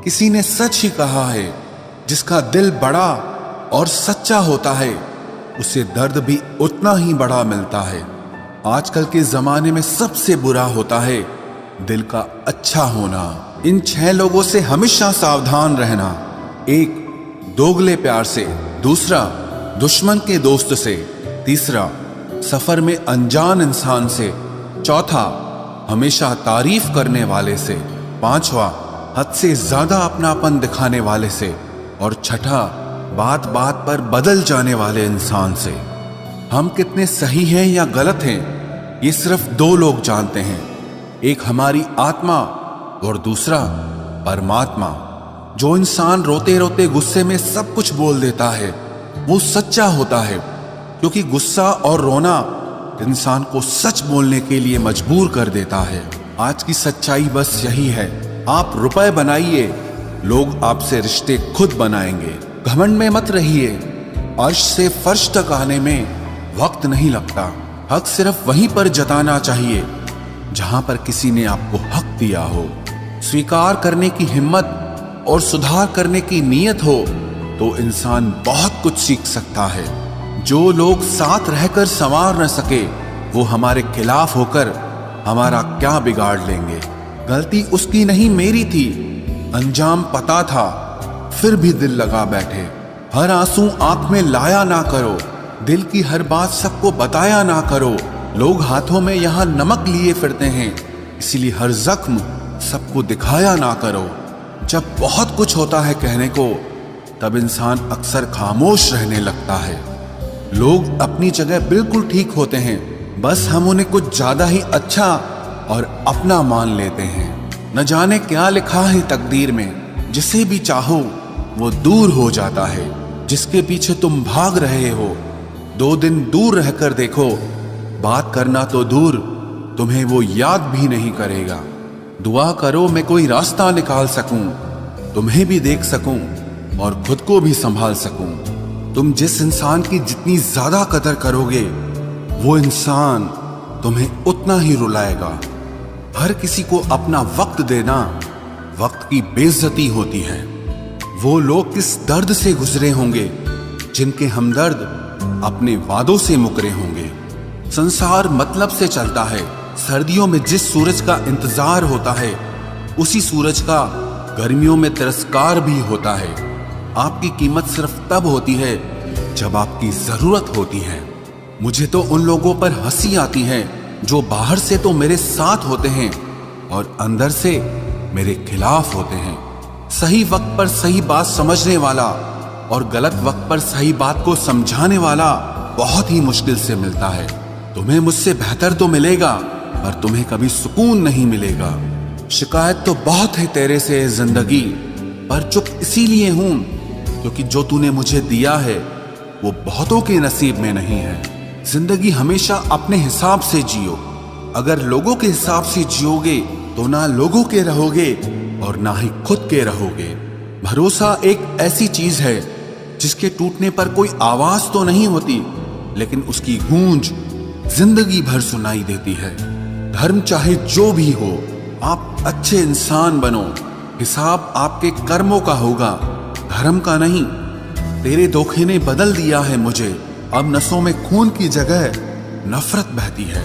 किसी ने सच ही कहा है, जिसका दिल बड़ा और सच्चा होता है उसे दर्द भी उतना ही बड़ा मिलता है। आजकल के जमाने में सबसे बुरा होता है दिल का अच्छा होना। इन 6 लोगों से हमेशा सावधान रहना। 1, दोगले प्यार से। दूसरा, दुश्मन के दोस्त से। तीसरा, सफर में अनजान इंसान से। चौथा, हमेशा तारीफ करने वाले से। 5वां, हद से ज्यादा अपनापन दिखाने वाले से। और छठा, बात बात पर बदल जाने वाले इंसान से। हम कितने सही हैं या गलत हैं ये सिर्फ 2 लोग जानते हैं, एक हमारी आत्मा और दूसरा परमात्मा। जो इंसान रोते रोते गुस्से में सब कुछ बोल देता है वो सच्चा होता है, क्योंकि गुस्सा और रोना इंसान को सच बोलने के लिए मजबूर कर देता है। आज की सच्चाई बस यही है, आप रुपए बनाइए, लोग आपसे रिश्ते खुद बनाएंगे। घमंड में मत रहिए, अर्श से फर्श तक आने में वक्त नहीं लगता। हक सिर्फ वहीं पर जताना चाहिए जहां पर किसी ने आपको हक दिया हो। स्वीकार करने की हिम्मत और सुधार करने की नीयत हो तो इंसान बहुत कुछ सीख सकता है। जो लोग साथ रहकर संवार न सके वो हमारे खिलाफ होकर हमारा क्या बिगाड़ लेंगे। गलती उसकी नहीं मेरी थी, अंजाम पता था फिर भी दिल लगा बैठे। हर आंसू आंख में लाया ना करो, दिल की हर बात सबको बताया ना करो। लोग हाथों में यहाँ नमक लिए फिरते हैं, इसीलिए हर जख्म सबको दिखाया ना करो। जब बहुत कुछ होता है कहने को तब इंसान अक्सर खामोश रहने लगता है। लोग अपनी जगह बिल्कुल ठीक होते हैं, बस हम उन्हें कुछ ज्यादा ही अच्छा और अपना मान लेते हैं। न जाने क्या लिखा है तकदीर में, जिसे भी चाहो वो दूर हो जाता है। जिसके पीछे तुम भाग रहे हो 2 दिन दूर रहकर देखो, बात करना तो दूर तुम्हें वो याद भी नहीं करेगा। दुआ करो मैं कोई रास्ता निकाल सकूं, तुम्हें भी देख सकूं और खुद को भी संभाल सकूं। तुम जिस इंसान की जितनी ज्यादा कदर करोगे वो इंसान तुम्हें उतना ही रुलाएगा। हर किसी को अपना वक्त देना वक्त की बेइज्जती होती है। वो लोग किस दर्द से गुजरे होंगे जिनके हमदर्द अपने वादों से मुकरे होंगे। संसार मतलब से चलता है। सर्दियों में जिस सूरज का इंतजार होता है उसी सूरज का गर्मियों में तिरस्कार भी होता है। आपकी कीमत सिर्फ तब होती है जब आपकी जरूरत होती है। मुझे तो उन लोगों पर हंसी आती है जो बाहर से तो मेरे साथ होते हैं और अंदर से मेरे खिलाफ होते हैं। सही वक्त पर सही बात समझने वाला और गलत वक्त पर सही बात को समझाने वाला बहुत ही मुश्किल से मिलता है। तुम्हें मुझसे बेहतर तो मिलेगा पर तुम्हें कभी सुकून नहीं मिलेगा। शिकायत तो बहुत है तेरे से जिंदगी, पर चुप इसीलिए हूं क्योंकि जो तूने मुझे दिया है वो बहुतों के नसीब में नहीं है। जिंदगी हमेशा अपने हिसाब से जियो। अगर लोगों के हिसाब से जियोगे तो ना लोगों के रहोगे और ना ही खुद के रहोगे। भरोसा एक ऐसी चीज है जिसके टूटने पर कोई आवाज तो नहीं होती, लेकिन उसकी गूंज जिंदगी भर सुनाई देती है। धर्म चाहे जो भी हो, आप अच्छे इंसान बनो। हिसाब आपके कर्मों का होगा, धर्म का नहीं। तेरे धोखे ने बदल दिया है मुझे, अब नसों में खून की जगह नफरत बहती है।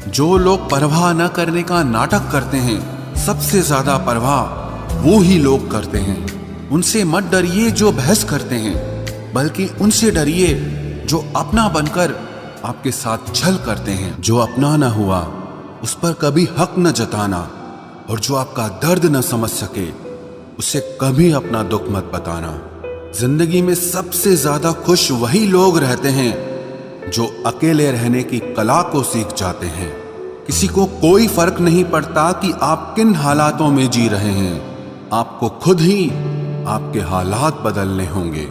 जो लोग परवाह न करने का नाटक करते हैं सबसे ज्यादा परवाह वो ही लोग करते हैं। उनसे मत डरिए जो बहस करते हैं, बल्कि उनसे डरिए जो अपना बनकर आपके साथ छल करते हैं। जो अपना न हुआ उस पर कभी हक न जताना, और जो आपका दर्द न समझ सके उसे कभी अपना दुख मत बताना। जिंदगी में सबसे ज्यादा खुश वही लोग रहते हैं जो अकेले रहने की कला को सीख जाते हैं। किसी को कोई फर्क नहीं पड़ता कि आप किन हालातों में जी रहे हैं, आपको खुद ही आपके हालात बदलने होंगे।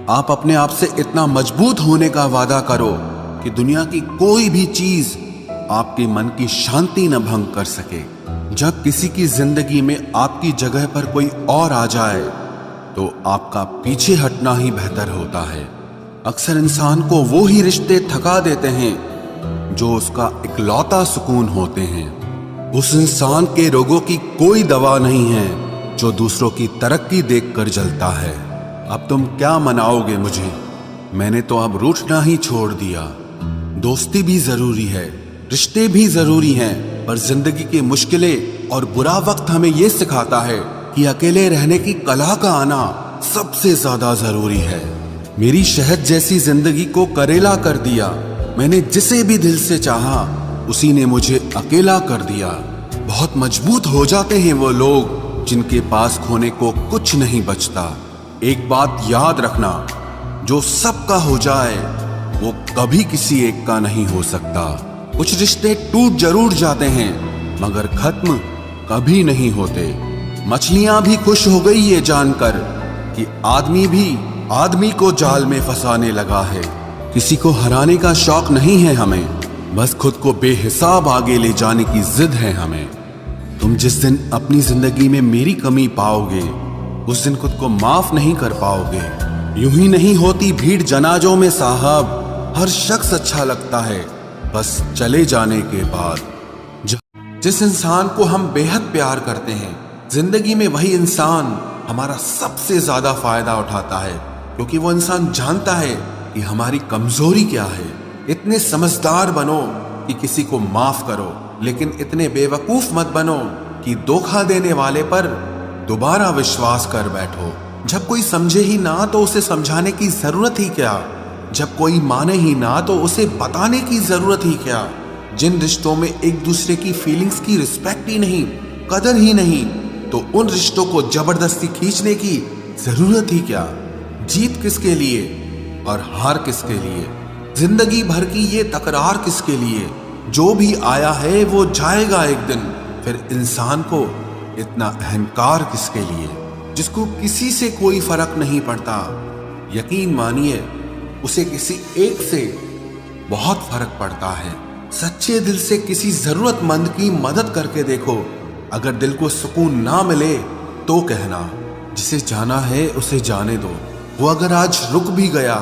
आप अपने आप से इतना मजबूत होने का वादा करो कि दुनिया की कोई भी चीज आपके मन की शांति न भंग कर सके। जब किसी की जिंदगी में आपकी जगह पर कोई और आ जाए तो आपका पीछे हटना ही बेहतर होता है। अक्सर इंसान को वो ही रिश्ते थका देते हैं जो उसका इकलौता सुकून होते हैं। उस इंसान के रोगों की कोई दवा नहीं है जो दूसरों की तरक्की देखकर जलता है। अब तुम क्या मनाओगे मुझे? मैंने तो अब रूठना ही छोड़ दिया। दोस्ती भी जरूरी है, रिश्ते भी जरूरी हैं, पर जिंदगी की मुश्किलें और बुरा वक्त हमें ये सिखाता है कि अकेले रहने की कला का आना सबसे ज्यादा जरूरी है। मेरी शहद जैसी जिंदगी को करेला कर दिया। मैंने जिसे भी दिल से चाहा उसी ने मुझे अकेला कर दिया। बहुत मजबूत हो जाते हैं वो लोग जिनके पास खोने को कुछ नहीं बचता। एक बात याद रखना, जो सबका हो जाए वो कभी किसी एक का नहीं हो सकता। कुछ रिश्ते टूट जरूर जाते हैं मगर खत्म कभी नहीं होते। मछलियां भी खुश हो गई ये जानकर कि आदमी भी आदमी को जाल में फंसाने लगा है। किसी को हराने का शौक नहीं है हमें, बस खुद को बेहिसाब आगे ले जाने की जिद है हमें। तुम जिस दिन अपनी जिंदगी में मेरी कमी पाओगे उस दिन खुद को माफ नहीं कर पाओगे। यूं ही नहीं होती भीड़ जनाजों में साहब, हर शख्स अच्छा लगता है बस चले जाने के बाद। जिस इंसान को हम बेहद प्यार करते हैं जिंदगी में वही इंसान हमारा सबसे ज्यादा फायदा उठाता है, क्योंकि वो इंसान जानता है कि हमारी कमजोरी क्या है। इतने समझदार बनो कि किसी को माफ करो, लेकिन इतने बेवकूफ मत बनो कि धोखा देने वाले पर दोबारा विश्वास कर बैठो। जब कोई समझे ही ना तो उसे समझाने की जरूरत ही क्या? जब कोई माने ही ना तो उसे बताने की जरूरत ही क्या? जिन रिश्तों में एक दूसरे की फीलिंग्स की रिस्पेक्ट ही नहीं, कदर ही नहीं, तो उन रिश्तों को जबरदस्ती खींचने की जरूरत ही क्या? जीत किसके लिए और हार किसके लिए? जिंदगी भर की ये तकरार किसके लिए? जो भी आया है वो जाएगा एक दिन, फिर इंसान को इतना अहंकार किसके लिए? जिसको किसी से कोई फर्क नहीं पड़ता, यकीन मानिए उसे किसी एक से बहुत फर्क पड़ता है। सच्चे दिल से किसी जरूरतमंद की मदद करके देखो। अगर दिल को सुकून ना मिले तो कहना, जिसे जाना है उसे जाने दो। वो अगर आज रुक भी गया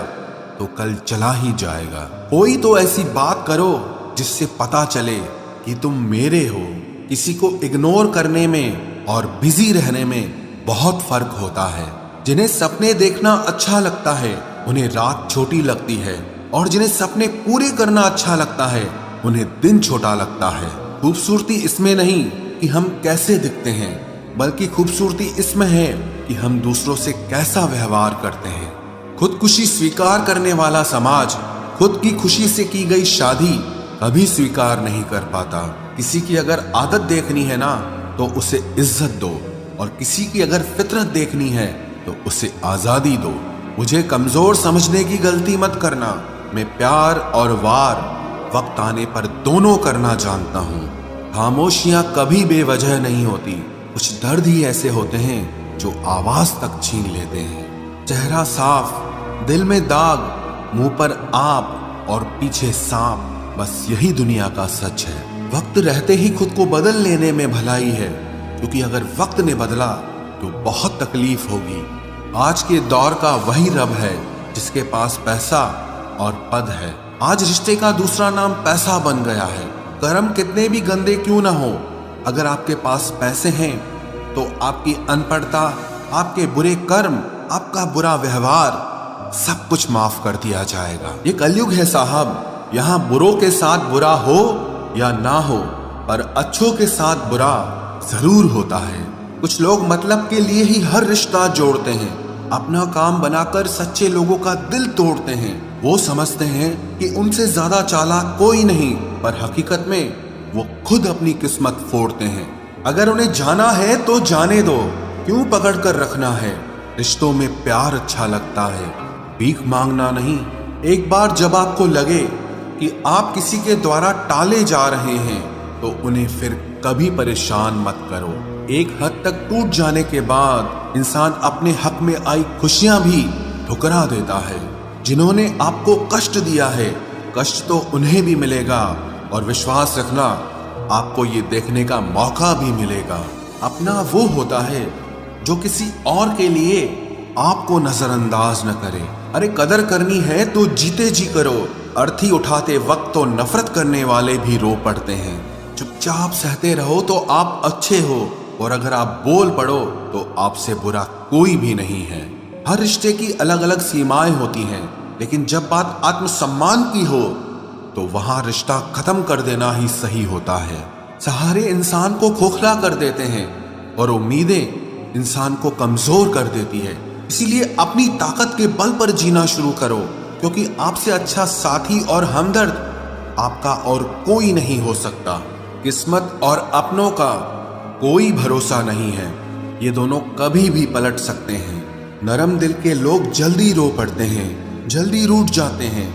तो कल चला ही जाएगा। कोई तो ऐसी बात करो जिससे पता चले कि तुम मेरे हो। किसी को इग्नोर करने में और बिजी रहने में बहुत फर्क होता है। जिन्हें सपने देखना अच्छा लगता है उन्हें रात छोटी लगती है, और जिन्हें सपने पूरे करना अच्छा लगता है उन्हें दिन छोटा लगता है। खूबसूरती इसमें नहीं कि हम कैसे दिखते हैं, बल्कि खूबसूरती इसमें है कि हम दूसरों से कैसा व्यवहार करते हैं। खुदकुशी स्वीकार करने वाला समाज खुद की खुशी से की गई शादी कभी स्वीकार नहीं कर पाता। किसी की अगर आदत देखनी है ना तो उसे इज्जत दो, और किसी की अगर फितरत देखनी है तो उसे आजादी दो। मुझे कमजोर समझने की गलती मत करना। मैं प्यार और वार वक्त आने पर दोनों करना जानता हूँ। खामोशियां कभी बेवजह नहीं होती। कुछ दर्द ही ऐसे होते हैं जो आवाज तक छीन लेते हैं। चेहरा साफ, दिल में दाग, मुंह पर आप और पीछे सांप, बस यही दुनिया का सच है। वक्त रहते ही खुद को बदल लेने में भलाई है, क्योंकि अगर वक्त ने बदला तो बहुत तकलीफ होगी। आज के दौर का वही रब है जिसके पास पैसा और पद है। आज रिश्ते का दूसरा नाम पैसा बन गया है। कर्म कितने भी गंदे क्यों ना हो, अगर आपके पास पैसे हैं तो आपकी अनपढ़ता, आपके बुरे कर्म, आपका बुरा व्यवहार सब कुछ माफ कर दिया जाएगा। ये कलयुग है साहब, यहाँ बुरों के साथ बुरा हो या ना हो, पर अच्छों के साथ बुरा जरूर होता है। कुछ लोग मतलब के लिए ही हर रिश्ता जोड़ते हैं, अपना काम बनाकर सच्चे लोगों का दिल तोड़ते हैं। वो समझते हैं कि उनसे ज्यादा चालाक कोई नहीं, पर हकीकत में वो खुद अपनी किस्मत फोड़ते हैं। अगर उन्हें जाना है तो जाने दो, क्यों पकड़ कर रखना है? रिश्तों में प्यार अच्छा लगता है, भीख मांगना नहीं। एक बार जब आपको लगे कि आप किसी के द्वारा टाले जा रहे हैं तो उन्हें फिर कभी परेशान मत करो। एक हद तक टूट जाने के बाद इंसान अपने हक में आई खुशियां भी ठुकरा देता है। जिन्होंने आपको कष्ट दिया है, कष्ट तो उन्हें भी मिलेगा, और विश्वास रखना आपको ये देखने का मौका भी मिलेगा। अपना वो होता है जो किसी और के लिए आपको नजरअंदाज न करे। अरे कदर करनी है तो जीते जी करो। अर्थी उठाते वक्त तो नफरत करने वाले भी रो पड़ते हैं। चुपचाप सहते रहो तो आप अच्छे हो, और अगर आप बोल पड़ो तो आपसे बुरा कोई भी नहीं है। हर रिश्ते की अलग अलग सीमाएं होती हैं, लेकिन जब बात आत्मसम्मान की हो तो वहां रिश्ता खत्म कर देना ही सही होता है। सहारे इंसान को खोखला कर देते हैं और उम्मीदें इंसान को कमजोर कर देती है। इसीलिए अपनी ताकत के बल पर जीना शुरू करो, क्योंकि आपसे अच्छा साथी और हमदर्द आपका और कोई नहीं हो सकता। किस्मत और अपनों का कोई भरोसा नहीं है, ये दोनों कभी भी पलट सकते हैं। नरम दिल के लोग जल्दी रो पड़ते हैं, जल्दी रूठ जाते हैं,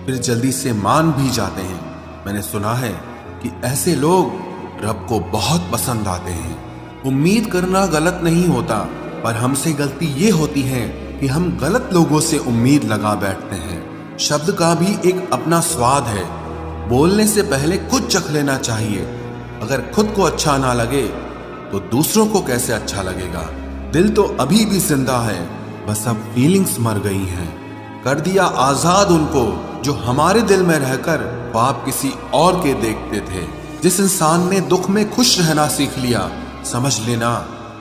फिर जल्दी से मान भी जाते हैं। मैंने सुना है कि ऐसे लोग रब को बहुत पसंद आते हैं। उम्मीद करना गलत नहीं होता, पर हमसे गलती ये होती है कि हम गलत लोगों से उम्मीद लगा बैठते हैं। शब्द का भी एक अपना स्वाद है, बोलने से पहले खुद चख लेना चाहिए। अगर खुद को अच्छा ना लगे तो दूसरों को कैसे अच्छा लगेगा। दिल तो अभी भी जिंदा है, बस अब फीलिंग्स मर गई हैं। कर दिया आजाद उनको जो हमारे दिल में रहकर ख्वाब किसी और के देखते थे। जिस इंसान ने दुख में खुश रहना सीख लिया, समझ लेना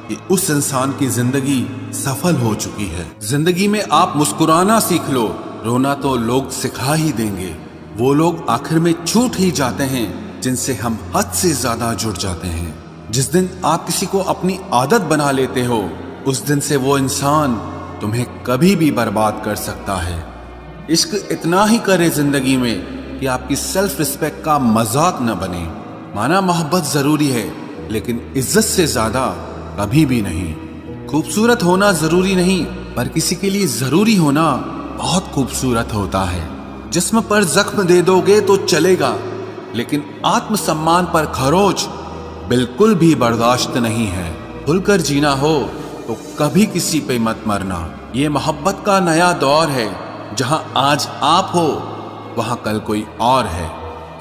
कि उस इंसान की जिंदगी सफल हो चुकी है। जिंदगी में आप मुस्कुराना सीख लो, रोना तो लोग सिखा ही देंगे। वो लोग आखिर में छूट ही जाते हैं जिनसे हम हद से ज्यादा जुड़ जाते हैं। जिस दिन आप किसी को अपनी आदत बना लेते हो, उस दिन से वो इंसान तुम्हें कभी भी बर्बाद कर सकता है। इश्क इतना ही करे जिंदगी में कि आपकी सेल्फ रिस्पेक्ट का मजाक न बने। माना मोहब्बत जरूरी है, लेकिन इज्जत से ज्यादा कभी भी नहीं। खूबसूरत होना जरूरी नहीं, पर किसी के लिए जरूरी होना बहुत खूबसूरत होता है। जिस्म पर जख्म दे दोगे तो चलेगा, लेकिन आत्मसम्मान पर खरोच बिल्कुल भी बर्दाश्त नहीं है। खुलकर जीना हो तो कभी किसी पे मत मरना। ये मोहब्बत का नया दौर है, जहां आज आप हो वहां कल कोई और है।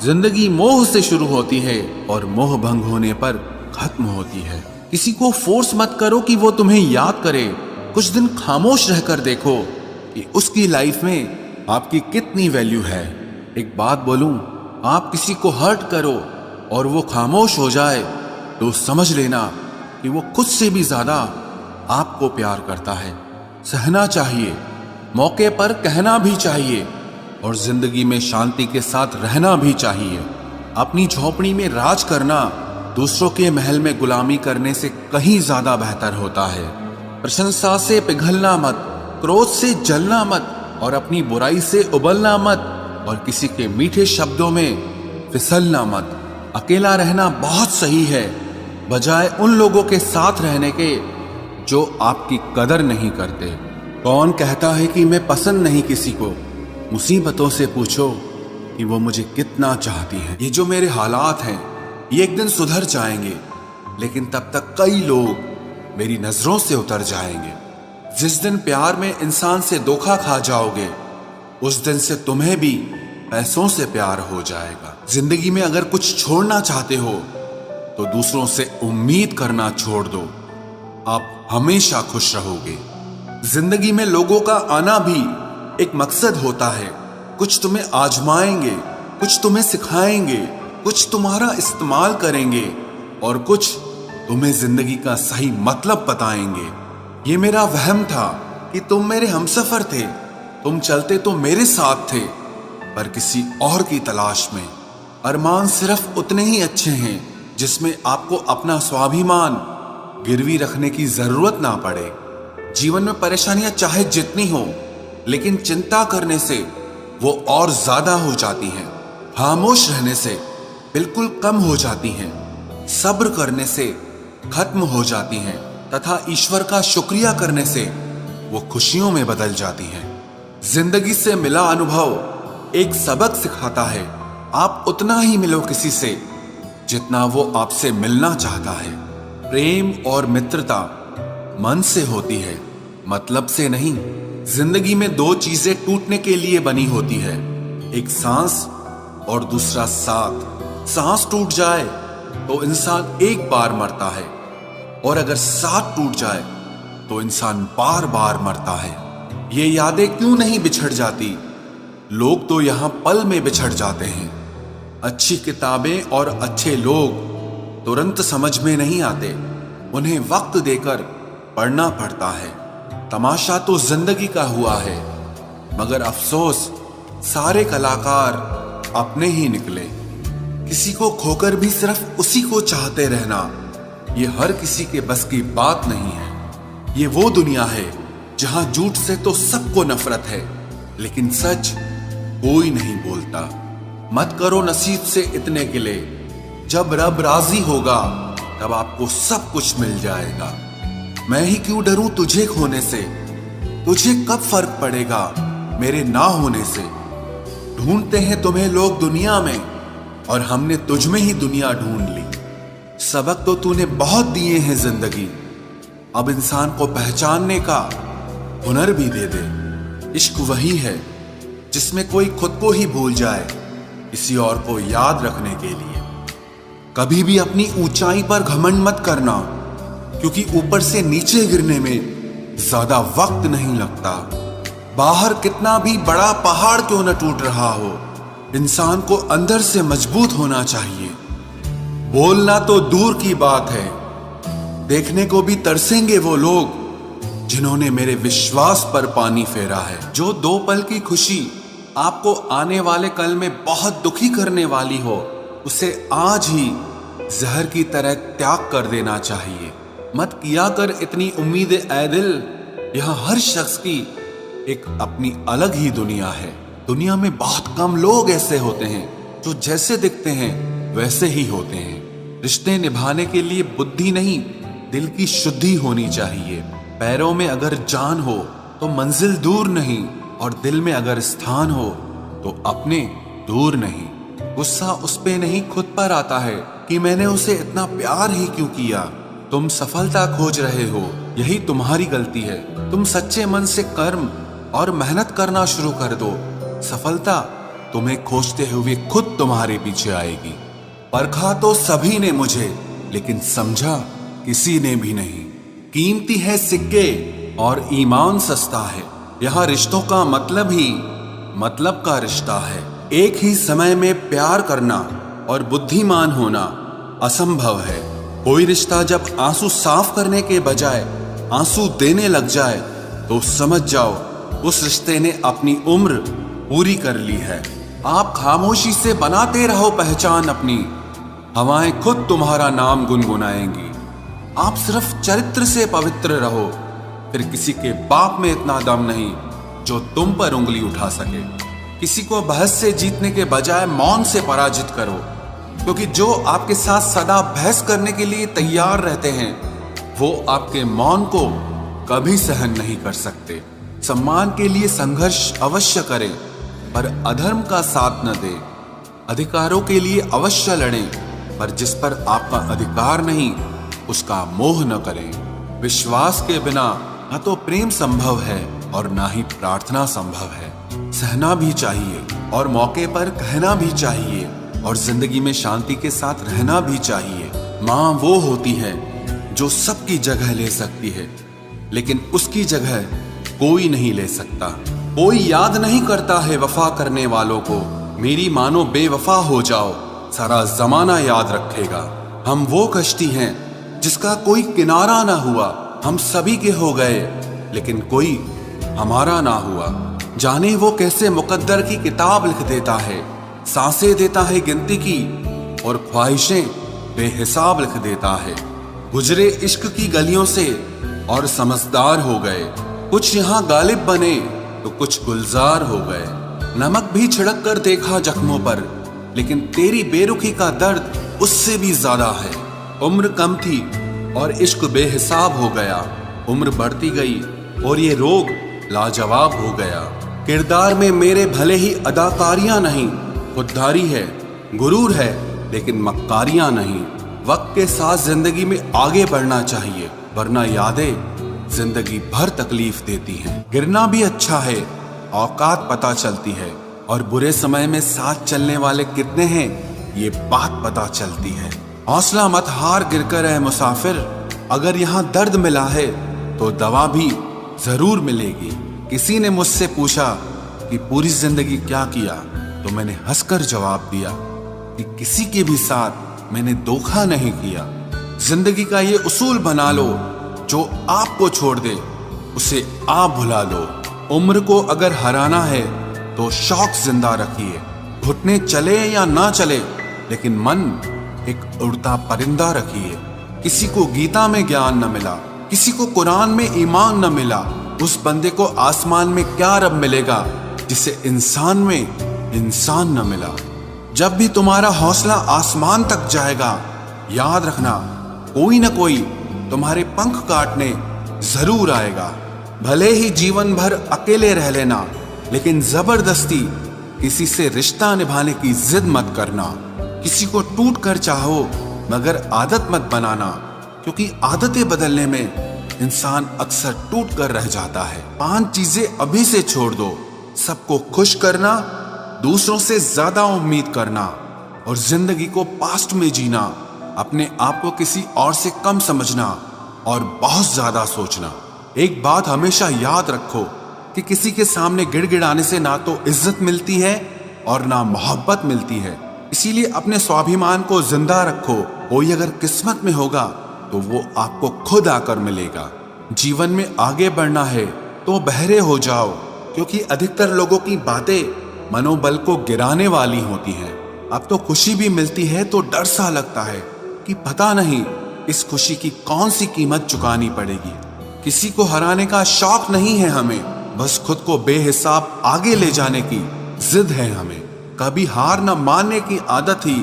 जिंदगी मोह से शुरू होती है और मोह भंग होने पर खत्म होती है। किसी को फोर्स मत करो कि वो तुम्हें याद करे। कुछ दिन खामोश रहकर देखो कि उसकी लाइफ में आपकी कितनी वैल्यू है। एक बात बोलूं, आप किसी को हर्ट करो और वो खामोश हो जाए तो समझ लेना कि वो खुद से भी ज्यादा आपको प्यार करता है। सहना चाहिए, मौके पर कहना भी चाहिए, और जिंदगी में शांति के साथ रहना भी चाहिए। अपनी झोपड़ी में राज करना दूसरों के महल में गुलामी करने से कहीं ज्यादा बेहतर होता है। प्रशंसा से पिघलना मत, क्रोध से जलना मत, और अपनी बुराई से उबलना मत, और किसी के मीठे शब्दों में फिसलना मत। अकेला रहना बहुत सही है, बजाय उन लोगों के साथ रहने के जो आपकी कदर नहीं करते। कौन कहता है कि मैं पसंद नहीं किसी को? मुसीबतों से पूछो कि वो मुझे कितना चाहती हैं। ये जो मेरे हालात हैं, ये एक दिन सुधर जाएंगे, लेकिन तब तक कई लोग मेरी नजरों से उतर जाएंगे। जिस दिन प्यार में इंसान से धोखा खा जाओगे, उस दिन से तुम्हें भी पैसों से प्यार हो जाएगा। जिंदगी में अगर कुछ छोड़ना चाहते हो तो दूसरों से उम्मीद करना छोड़ दो, आप हमेशा खुश रहोगे। जिंदगी में लोगों का आना भी एक मकसद होता है। कुछ तुम्हें आजमाएंगे, कुछ तुम्हें सिखाएंगे, कुछ तुम्हारा इस्तेमाल करेंगे, और कुछ तुम्हें जिंदगी का सही मतलब बताएंगे। ये मेरा वहम था कि तुम मेरे हमसफर थे, तुम चलते तो मेरे साथ थे, पर किसी और की तलाश में। अरमान सिर्फ उतने ही अच्छे हैं जिसमें आपको अपना स्वाभिमान गिरवी रखने की जरूरत ना पड़े। जीवन में परेशानियां चाहे जितनी हो, लेकिन चिंता करने से वो और ज्यादा हो जाती हैं। खामोश रहने से बिल्कुल कम हो जाती हैं। सब्र करने से खत्म हो जाती हैं, तथा ईश्वर का शुक्रिया करने से वो खुशियों में बदल जाती हैं। जिंदगी से मिला अनुभव एक सबक सिखाता है। आप उतना ही मिलो किसी से जितना वो आपसे मिलना चाहता है। प्रेम और मित्रता मन से होती है, मतलब से नहीं। जिंदगी में दो चीजें टूटने के लिए बनी होती है, एक सांस और दूसरा साथ। सांस टूट जाए तो इंसान एक बार मरता है, और अगर साथ टूट जाए तो इंसान बार बार मरता है। ये यादें क्यों नहीं बिछड़ जाती? लोग तो यहां पल में बिछड़ जाते हैं। अच्छी किताबें और अच्छे लोग तुरंत समझ में नहीं आते, उन्हें वक्त देकर पढ़ना पड़ता है। तमाशा तो जिंदगी का हुआ है, मगर अफसोस सारे कलाकार अपने ही निकले। किसी को खोकर भी सिर्फ उसी को चाहते रहना, ये हर किसी के बस की बात नहीं है। ये वो दुनिया है जहां झूठ से तो सबको नफरत है, लेकिन सच कोई नहीं बोलता। मत करो नसीब से इतने गिले, जब रब राजी होगा तब आपको सब कुछ मिल जाएगा। मैं ही क्यों डरूं तुझे खोने से, तुझे कब फर्क पड़ेगा मेरे ना होने से। ढूंढते हैं तुम्हें लोग दुनिया में, और हमने तुझ में ही दुनिया ढूंढ ली। सबक तो तूने बहुत दिए हैं जिंदगी, अब इंसान को पहचानने का हुनर भी दे दे। इश्क वही है जिसमें कोई खुद को ही भूल जाए किसी और को याद रखने के लिए। कभी भी अपनी ऊंचाई पर घमंड मत करना, क्योंकि ऊपर से नीचे गिरने में ज्यादा वक्त नहीं लगता। बाहर कितना भी बड़ा पहाड़ क्यों न टूट रहा हो, इंसान को अंदर से मजबूत होना चाहिए। बोलना तो दूर की बात है, देखने को भी तरसेंगे वो लोग जिन्होंने मेरे विश्वास पर पानी फेरा है। जो 2 पल की खुशी आपको आने वाले कल में बहुत दुखी करने वाली हो, उसे आज ही जहर की तरह त्याग कर देना चाहिए। मत किया कर इतनी उम्मीद ए दिल, यहां हर शख्स की एक अपनी अलग ही दुनिया है। दुनिया में बहुत कम लोग ऐसे होते हैं जो जैसे दिखते हैं वैसे ही होते हैं। रिश्ते निभाने के लिए बुद्धि नहीं, दिल की शुद्धि होनी चाहिए। पैरों में अगर जान हो तो मंजिल दूर नहीं, और दिल में अगर स्थान हो तो अपने दूर नहीं। गुस्सा उस पे नहीं खुद पर आता है कि मैंने उसे इतना प्यार ही क्यों किया। तुम सफलता खोज रहे हो, यही तुम्हारी गलती है। तुम सच्चे मन से कर्म और मेहनत करना शुरू कर दो, सफलता तुम्हें खोजते हुए खुद तुम्हारे पीछे आएगी। परखा तो सभी ने मुझे, लेकिन समझा किसी ने भी नहीं। कीमती है सिक्के और ईमान सस्ता है, यहाँ रिश्तों का मतलब ही मतलब का रिश्ता है। एक ही समय में प्यार करना और बुद्धिमान होना असंभव है। कोई रिश्ता जब आंसू साफ करने के बजाय आंसू देने लग जाए तो समझ जाओ उस रिश्ते ने अपनी उम्र पूरी कर ली है। आप खामोशी से बनाते रहो पहचान अपनी, हवाएं खुद तुम्हारा नाम गुनगुनाएंगी। आप सिर्फ चरित्र से पवित्र रहो, फिर किसी के बाप में इतना दम नहीं जो तुम पर उंगली उठा सके। किसी को बहस से जीतने के बजाय मौन से पराजित करो, क्योंकि जो आपके साथ सदा बहस करने के लिए तैयार रहते हैं वो आपके मौन को कभी सहन नहीं कर सकते। सम्मान के लिए संघर्ष अवश्य करें, पर अधर्म का साथ न दें। अधिकारों के लिए अवश्य लड़ें, पर जिस पर आपका अधिकार नहीं उसका मोह न करें। विश्वास के बिना न तो प्रेम संभव है और ना ही प्रार्थना संभव है। सहना भी चाहिए और मौके पर कहना भी चाहिए, और जिंदगी में शांति के साथ रहना भी चाहिए। माँ वो होती है जो सबकी जगह ले सकती है, लेकिन उसकी जगह कोई नहीं ले सकता। कोई याद नहीं करता है वफा करने वालों को। मेरी मानो बेवफा हो जाओ, सारा जमाना याद रखेगा। हम वो कश्ती हैं जिसका कोई किनारा ना हुआ। हम सभी के हो गए, लेकिन कोई हमारा ना हुआ। जाने वो कैसे मुकद्दर की किताब लिख देता है, सांसें देता है गिनती की और ख्वाहिशें बेहिसाब लिख देता है। गुजरे इश्क की गलियों से और समझदार हो गए। कुछ यहाँ गालिब बने तो कुछ गुलजार हो गए। नमक भी छिड़क कर देखा जख्मों पर, लेकिन तेरी बेरुखी का दर्द उससे भी ज्यादा है। उम्र कम थी और इश्क बेहिसाब हो गया। उम्र बढ़ती गई और ये रोग लाजवाब हो गया। किरदार में मेरे भले ही अदाकारियां नहीं, खुददारी है, गुरूर है, लेकिन मक्कारियां नहीं। वक्त के साथ जिंदगी में आगे बढ़ना चाहिए, वरना यादें जिंदगी भर तकलीफ देती हैं। गिरना भी अच्छा है, औकात पता चलती है, और बुरे समय में साथ चलने वाले कितने हैं ये बात पता चलती है। हौसला मत हार गिरकर है मुसाफिर, अगर यहाँ दर्द मिला है तो दवा भी जरूर मिलेगी। किसी ने मुझसे पूछा कि पूरी जिंदगी क्या किया, तो मैंने हंसकर जवाब दिया कि किसी के भी साथ मैंने धोखा नहीं किया। जिंदगी का ये उसूल बना लो, जो आपको छोड़ दे उसे आप भुला लो। उम्र को अगर हराना है तो शौक जिंदा रखिए। घुटने चले या ना चले, लेकिन मन एक उड़ता परिंदा रखिए। किसी को गीता में ज्ञान न मिला, किसी को कुरान में ईमान न मिला, उस बंदे को आसमान में क्या रब मिलेगा जिसे इंसान में इंसान न मिला। जब भी तुम्हारा हौसला आसमान तक जाएगा, याद रखना कोई न कोई तुम्हारे पंख काटने जरूर आएगा। भले ही जीवन भर अकेले रह लेना, लेकिन जबरदस्ती किसी से रिश्ता निभाने की जिद मत करना। किसी को टूट कर चाहो, मगर आदत मत बनाना, क्योंकि आदतें बदलने में इंसान अक्सर टूट कर रह जाता है। 5 चीजें अभी से छोड़ दो। सबको खुश करना, दूसरों से ज्यादा उम्मीद करना और जिंदगी को पास्ट में जीना, अपने आप को किसी और से कम समझना और बहुत ज्यादा सोचना। एक बात हमेशा याद रखो कि किसी के सामने गिड़गिड़ाने से ना तो इज्जत मिलती है और ना मोहब्बत मिलती है। इसीलिए अपने स्वाभिमान को जिंदा रखो। कोई अगर किस्मत में होगा तो वो आपको खुद आकर मिलेगा। जीवन में आगे बढ़ना है तो बहरे हो जाओ, क्योंकि अधिकतर लोगों की बातें मनोबल को गिराने वाली होती हैं। अब तो खुशी भी मिलती है तो डर सा लगता है कि पता नहीं इस खुशी की कौन सी कीमत चुकानी पड़ेगी। किसी को हराने का शौक नहीं है हमें, बस खुद को बेहिसाब आगे ले जाने की जिद है हमें। कभी हार न मानने की आदत ही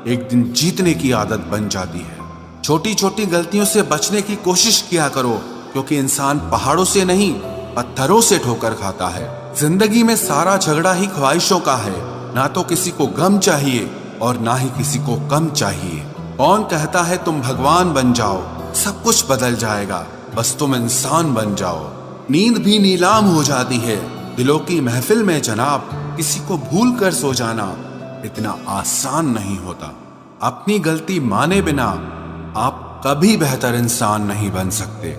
एक दिन जीतने की आदत बन जाती है। छोटी छोटी गलतियों से बचने की कोशिश किया करो, क्योंकि इंसान पहाड़ों से नहीं पत्थरों से ठोकर खाता है। जिंदगी में सारा झगड़ा ही ख्वाहिशों का है। ना तो किसी को गम चाहिए और ना ही किसी को कम चाहिए। कौन कहता है तुम भगवान बन जाओ, सब कुछ बदल जाएगा, बस तुम इंसान बन जाओ। नींद भी नीलाम हो जाती है दिलों की महफिल में जनाब। किसी को भूल कर सो जाना इतना आसान नहीं होता। अपनी गलती माने बिना आप कभी बेहतर इंसान नहीं बन सकते।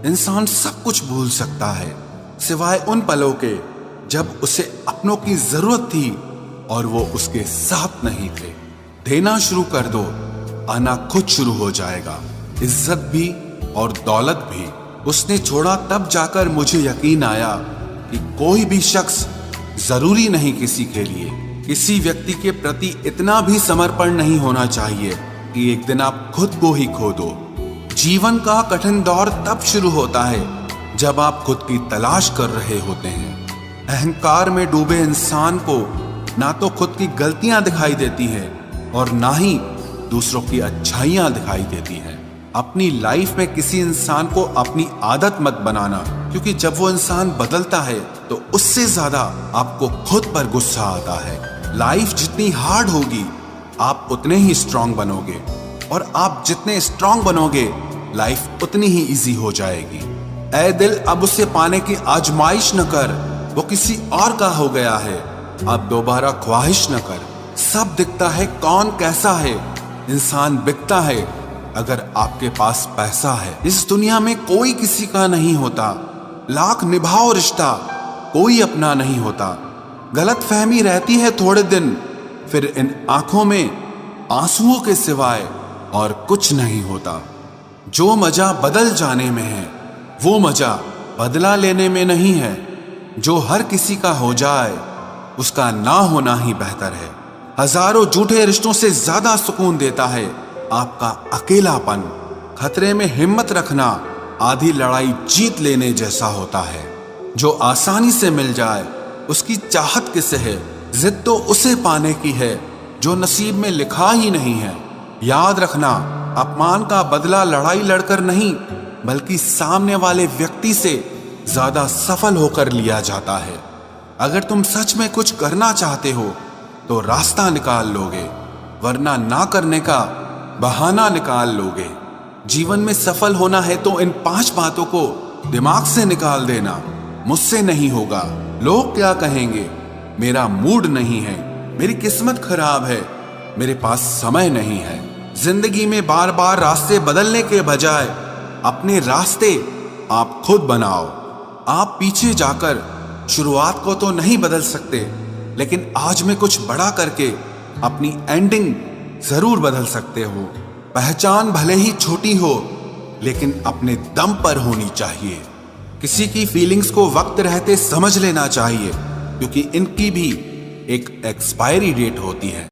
इंसान सब कुछ भूल सकता है, सिवाय उन पलों के जब उसे अपनों की जरूरत थी और वो उसके साथ नहीं थे। देना शुरू कर दो, आना खुद शुरू हो जाएगा। इज्जत भी और दौलत भी उसने छोड़ा, तब जाकर मुझे यकीन आया कि कोई भी शख्स जरूरी नहीं किसी के लिए। किसी व्यक्ति के प्रति इतना भी समर्पण नहीं होना चाहिए कि एक दिन आप खुद को ही खो दो। जीवन का कठिन दौर तब शुरू होता है जब आप खुद की तलाश कर रहे होते हैं। अहंकार में डूबे इंसान को ना तो खुद की गलतियां दिखाई देती हैं और ना ही दूसरों की अच्छाइयां दिखाई देती हैं। अपनी लाइफ में किसी इंसान को अपनी आदत मत बनाना, क्योंकि जब वो इंसान बदलता है तो उससे ज्यादा आपको खुद पर गुस्सा आता है। लाइफ जितनी हार्ड होगी आप उतने ही स्ट्रांग बनोगे, और आप जितने स्ट्रांग बनोगे लाइफ उतनी ही इजी हो जाएगी। ऐ दिल, अब उसे पाने की आजमाइश न कर, वो किसी और का हो गया है, अब दोबारा ख्वाहिश न कर। सब दिखता है कौन कैसा है, इंसान बिकता है अगर आपके पास पैसा है। इस दुनिया में कोई किसी का नहीं होता, लाख निभाओ रिश्ता कोई अपना नहीं होता। गलत फहमी रहती है थोड़े दिन, फिर इन आंखों में आंसुओं के सिवाय और कुछ नहीं होता। जो मजा बदल जाने में है वो मजा बदला लेने में नहीं है। जो हर किसी का हो जाए उसका ना होना ही बेहतर है। हजारों झूठे रिश्तों से ज्यादा सुकून देता है आपका अकेलापन। खतरे में हिम्मत रखना आधी लड़ाई जीत लेने जैसा होता है। जो आसानी से मिल जाए उसकी चाहत किसे है, जिद तो उसे पाने की है जो नसीब में लिखा ही नहीं है। याद रखना, अपमान का बदला लड़ाई लड़कर नहीं, बल्कि सामने वाले व्यक्ति से ज्यादा सफल होकर लिया जाता है। अगर तुम सच में कुछ करना चाहते हो तो रास्ता निकाल लोगे, वरना ना करने का बहाना निकाल लोगे। जीवन में सफल होना है तो इन 5 बातों को दिमाग से निकाल देना। मुझसे नहीं होगा, लोग क्या कहेंगे, मेरा मूड नहीं है, मेरी किस्मत खराब है, मेरे पास समय नहीं है। जिंदगी में बार बार रास्ते बदलने के बजाय अपने रास्ते आप खुद बनाओ। आप पीछे जाकर शुरुआत को तो नहीं बदल सकते, लेकिन आज में कुछ बड़ा करके अपनी एंडिंग जरूर बदल सकते हो। पहचान भले ही छोटी हो, लेकिन अपने दम पर होनी चाहिए। किसी की फीलिंग्स को वक्त रहते समझ लेना चाहिए, क्योंकि इनकी भी एक एक्सपायरी डेट होती है।